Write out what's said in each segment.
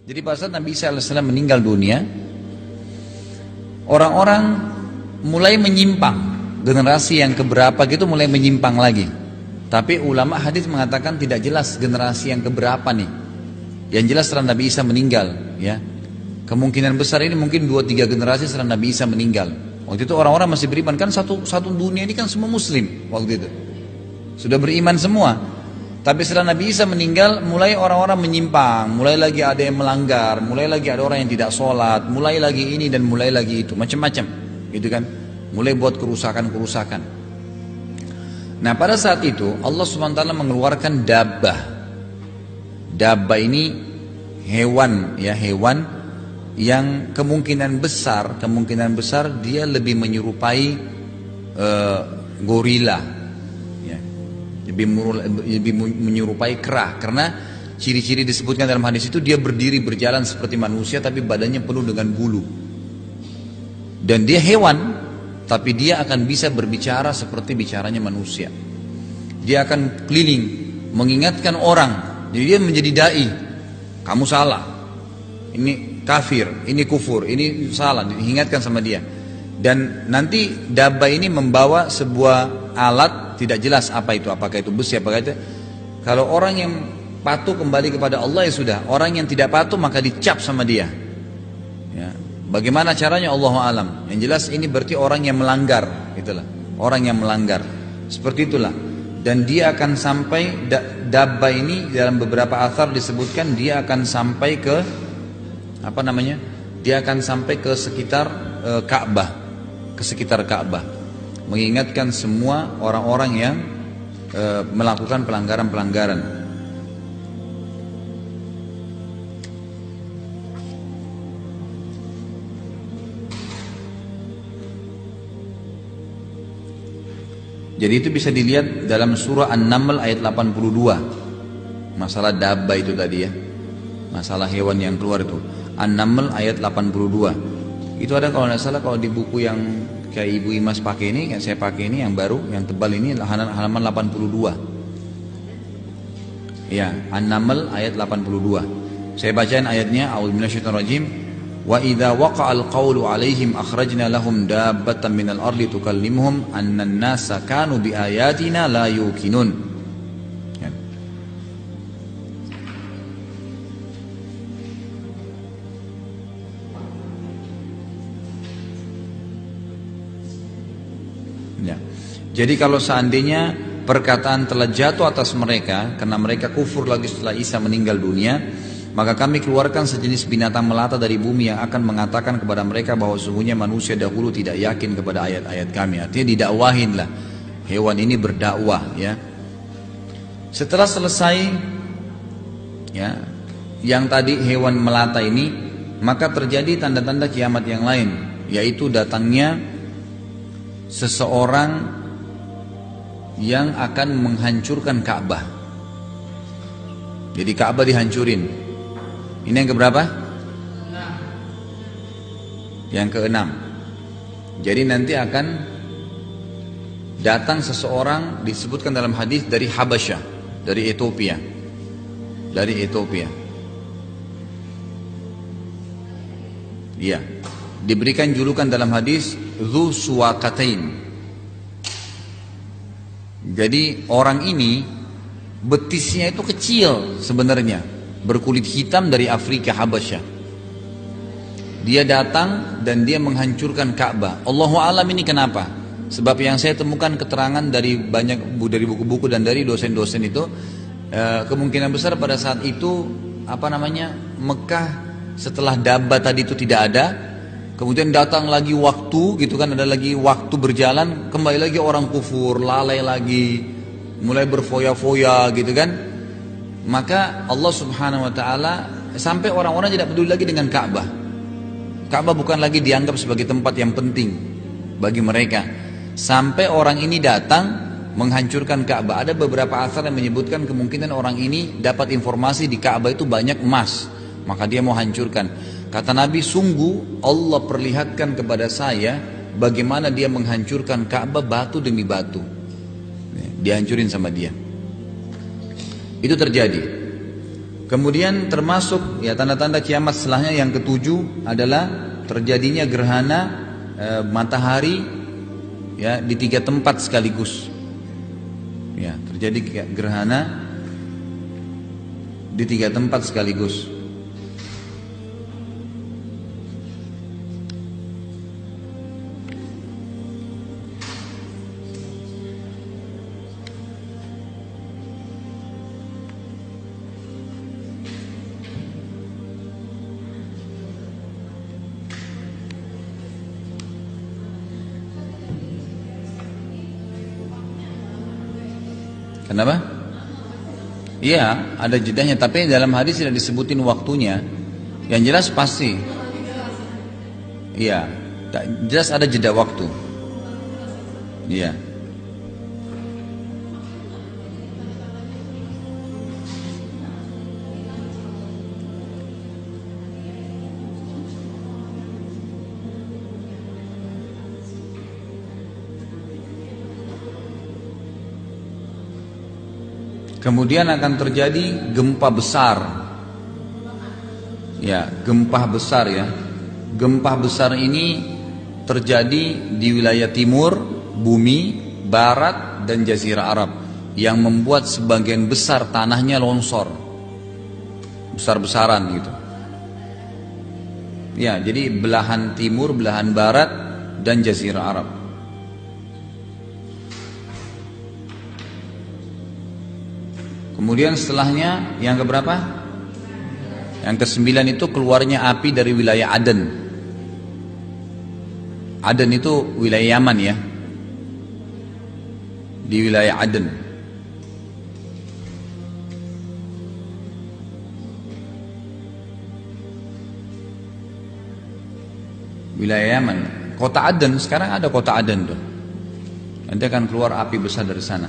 Jadi pada saat Nabi Isa AS meninggal dunia, orang-orang mulai menyimpang. Generasi yang keberapa gitu mulai menyimpang lagi. Tapi ulama hadis mengatakan tidak jelas generasi yang keberapa nih. Yang jelas setelah Nabi Isa meninggal, ya. Kemungkinan besar ini mungkin 2-3 generasi setelah Nabi Isa meninggal. Waktu itu orang-orang masih beriman, kan satu dunia ini kan semua muslim waktu itu. Sudah beriman semua. Tapi setelah Nabi Isa meninggal, mulai orang-orang menyimpang, mulai lagi ada yang melanggar, mulai lagi ada orang yang tidak sholat, mulai lagi ini dan mulai lagi itu, macam-macam, gitu kan? Mulai buat kerusakan-kerusakan. Nah pada saat itu Allah SWT mengeluarkan dabbah. Dabbah ini hewan, ya hewan yang kemungkinan besar dia lebih menyerupai gorila, ya. lebih menyerupai kera, karena ciri-ciri disebutkan dalam hadis itu dia berdiri berjalan seperti manusia tapi badannya penuh dengan bulu, dan dia hewan tapi dia akan bisa berbicara seperti bicaranya manusia. Dia akan keliling mengingatkan orang, jadi dia menjadi dai. Kamu salah, ini kafir, ini kufur, ini salah, diingatkan sama dia. Dan nanti dabbah ini membawa sebuah alat, tidak jelas apa itu, apakah itu besi, apakah itu. Kalau orang yang patuh kembali kepada Allah ya sudah, orang yang tidak patuh maka dicap sama dia, ya. Bagaimana caranya Allahu alam. Yang jelas ini berarti orang yang melanggar, itulah, orang yang melanggar. Seperti itulah. Dan dia akan sampai, dabbah ini dalam beberapa athar disebutkan dia akan sampai ke dia akan sampai ke sekitar Ka'bah, mengingatkan semua orang-orang yang melakukan pelanggaran-pelanggaran. Jadi itu bisa dilihat dalam surah An-Naml ayat 82. Masalah dabbah itu tadi, ya. Masalah hewan yang keluar itu. An-Naml ayat 82. Itu ada kalau tidak salah, kalau di buku yang kayak Ibu Imas pakai ini, yang saya pakai ini yang baru, yang tebal ini, halaman 82. Ya, An-Naml ayat 82. Saya bacain ayatnya. A'udzu minasyaitonirrajim. Wa idza waqa'al qawlu 'alaihim akhrajna lahum dabbatan minal ardi tukallimuhum anna an-nasa kanu biayatina la yuqinun. Ya. Jadi kalau seandainya perkataan telah jatuh atas mereka karena mereka kufur lagi setelah Isa meninggal dunia, maka kami keluarkan sejenis binatang melata dari bumi yang akan mengatakan kepada mereka bahwa sesungguhnya manusia dahulu tidak yakin kepada ayat-ayat kami. Artinya didakwahin lah, hewan ini berdakwah, ya. Setelah selesai, ya, yang tadi hewan melata ini, maka terjadi tanda-tanda kiamat yang lain, yaitu datangnya seseorang yang akan menghancurkan Ka'bah. Jadi Ka'bah dihancurin. Ini yang keberapa? Yang keenam. Jadi nanti akan datang seseorang, disebutkan dalam hadis, dari Habasyah, dari Ethiopia. Dari Ethiopia. Iya. Diberikan julukan dalam hadis Dzu Suwaqatain. Jadi orang ini betisnya itu kecil sebenarnya, berkulit hitam dari Afrika Habasyah. Dia datang dan dia menghancurkan Ka'bah. Allahu a'lam ini kenapa? Sebab yang saya temukan keterangan dari dari buku-buku dan dari dosen-dosen itu, kemungkinan besar pada saat itu Mekah setelah dabbah tadi itu tidak ada, kemudian datang lagi waktu, gitu kan, ada lagi waktu berjalan, kembali lagi orang kufur, lalai lagi, mulai berfoya-foya, gitu kan. Maka Allah Subhanahu wa ta'ala sampai orang-orang tidak peduli lagi dengan Ka'bah. Ka'bah bukan lagi dianggap sebagai tempat yang penting bagi mereka. Sampai orang ini datang menghancurkan Ka'bah. Ada beberapa asar yang menyebutkan kemungkinan orang ini dapat informasi di Ka'bah itu banyak emas, maka dia mau hancurkan. Kata Nabi, sungguh Allah perlihatkan kepada saya bagaimana dia menghancurkan Ka'bah batu demi batu. Dihancurin sama dia. Itu terjadi. Kemudian termasuk ya tanda-tanda kiamat setelahnya yang ketujuh adalah terjadinya gerhana matahari ya di 3 tempat sekaligus. Ya, terjadi gerhana di 3 tempat sekaligus. Kenapa? Iya, ada jedahnya, tapi dalam hadis tidak disebutin waktunya. Yang jelas pasti. Iya, jelas ada jeda waktu. Iya. Kemudian akan terjadi gempa besar. Ya, gempa besar ya. Gempa besar ini terjadi di wilayah timur bumi, barat dan jazirah Arab yang membuat sebagian besar tanahnya longsor. Besar-besaran gitu. Ya, jadi belahan timur, belahan barat dan jazirah Arab. Kemudian setelahnya yang keberapa? Yang ke-9 itu keluarnya api dari wilayah Aden. Aden itu wilayah Yaman ya. Di wilayah Aden. Wilayah Yaman. Kota Aden, sekarang ada kota Aden tuh. Nanti akan keluar api besar dari sana.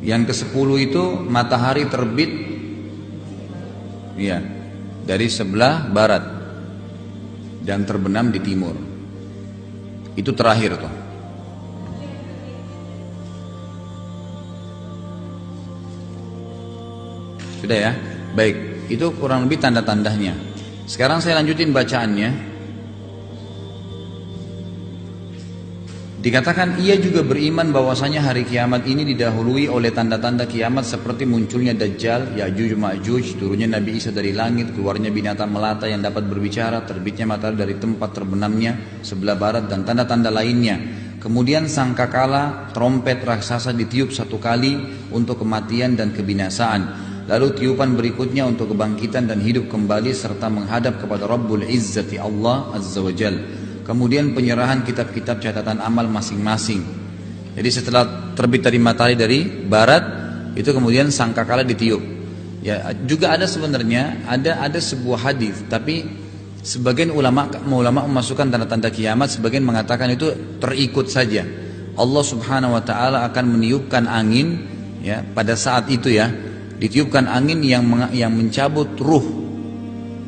Yang ke-10 itu matahari terbit ya, dari sebelah barat dan terbenam di timur. Itu terakhir tuh. Sudah ya? Baik, itu kurang lebih tanda-tandanya. Sekarang saya lanjutin bacaannya. Dikatakan ia juga beriman bahwasanya hari kiamat ini didahului oleh tanda-tanda kiamat seperti munculnya Dajjal, Ya'juj Ma'juj, turunnya Nabi Isa dari langit, keluarnya binatang melata yang dapat berbicara, terbitnya matahari dari tempat terbenamnya sebelah barat dan tanda-tanda lainnya. Kemudian sangkakala trompet raksasa ditiup 1 kali untuk kematian dan kebinasaan. Lalu tiupan berikutnya untuk kebangkitan dan hidup kembali serta menghadap kepada Rabbul Izzati Allah Azza wa Jalla. Kemudian penyerahan kitab-kitab catatan amal masing-masing. Jadi setelah terbit dari matahari dari barat, itu kemudian sangkakala ditiup. Ya, juga ada sebenarnya ada sebuah hadis, tapi sebagian ulama memasukkan tanda-tanda kiamat, sebagian mengatakan itu terikut saja. Allah Subhanahu wa taala akan meniupkan angin ya pada saat itu ya, ditiupkan angin yang mencabut ruh.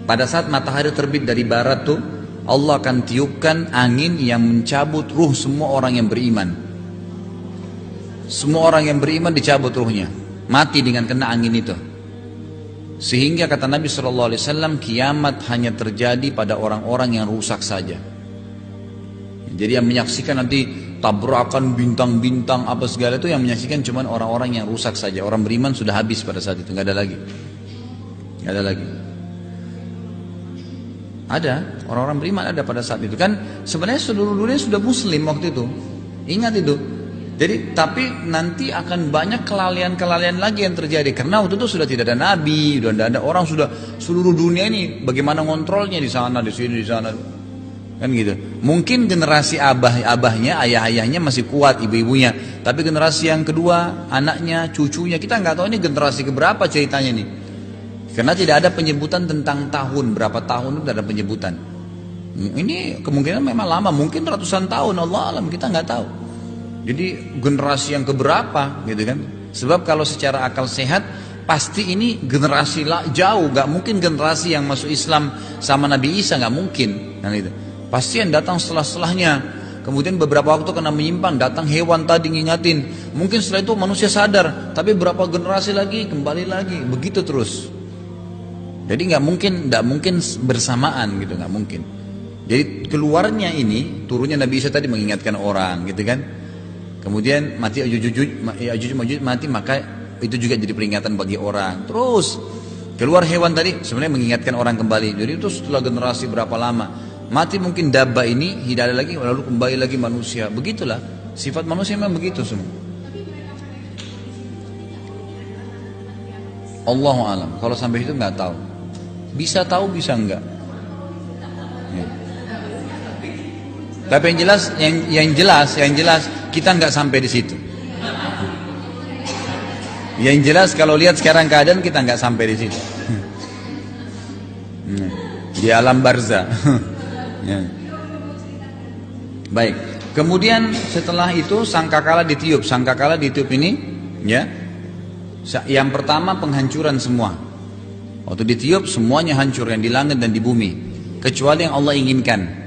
Pada saat matahari terbit dari barat tuh Allah akan tiupkan angin yang mencabut ruh semua orang yang beriman. Semua orang yang beriman dicabut ruhnya, mati dengan kena angin itu. Sehingga kata Nabi SAW, kiamat hanya terjadi pada orang-orang yang rusak saja. Jadi yang menyaksikan nanti tabrakan bintang-bintang apa segala itu, yang menyaksikan cuma orang-orang yang rusak saja. Orang beriman sudah habis pada saat itu, nggak ada lagi. Nggak ada lagi. Ada orang-orang beriman ada pada saat itu kan, sebenarnya seluruh dunia sudah muslim waktu itu, ingat itu. Jadi tapi nanti akan banyak kelalaian-kelalaian lagi yang terjadi karena waktu itu sudah tidak ada nabi, sudah tidak ada orang, sudah seluruh dunia ini bagaimana ngontrolnya di sana, di sini, di sana, kan gitu. Mungkin generasi abahnya, ayah-ayahnya masih kuat, ibu-ibunya, tapi generasi yang kedua, anaknya, cucunya, kita nggak tahu ini generasi keberapa ceritanya nih. Karena tidak ada penyebutan tentang tahun, berapa tahun itu tidak ada penyebutan. Ini kemungkinan memang lama, mungkin ratusan tahun, Allah alam, kita nggak tahu. Jadi generasi yang keberapa gitu kan. Sebab kalau secara akal sehat, pasti ini generasi jauh, nggak mungkin generasi yang masuk Islam sama Nabi Isa, nggak mungkin. Kan itu. Pasti yang datang setelah-setelahnya. kemudian beberapa waktu kena menyimpang, datang hewan tadi ngingatin, mungkin setelah itu manusia sadar, tapi berapa generasi lagi kembali lagi, begitu terus. Jadi nggak mungkin bersamaan gitu, nggak mungkin. Jadi keluarnya ini, turunnya Nabi Isa tadi mengingatkan orang, gitu kan. Kemudian mati Ya'juj mati, maka itu juga jadi peringatan bagi orang. Terus keluar hewan tadi sebenarnya mengingatkan orang kembali. Jadi itu setelah generasi berapa lama mati mungkin dabba ini hidayah lagi, lalu kembali lagi manusia. Begitulah sifat manusia, memang begitu semua. Allahu alam. Kalau sampai itu nggak tahu. Bisa tahu, bisa enggak. Ya. Tapi yang jelas kita nggak sampai di situ. Yang jelas kalau lihat sekarang keadaan kita nggak sampai di situ. Di alam barzah. Ya. Baik. Kemudian setelah itu sangkakala ditiup. Sangkakala ditiup ini, ya. Yang pertama penghancuran semua. Waktu ditiup semuanya hancur yang di langit dan di bumi, kecuali yang Allah inginkan.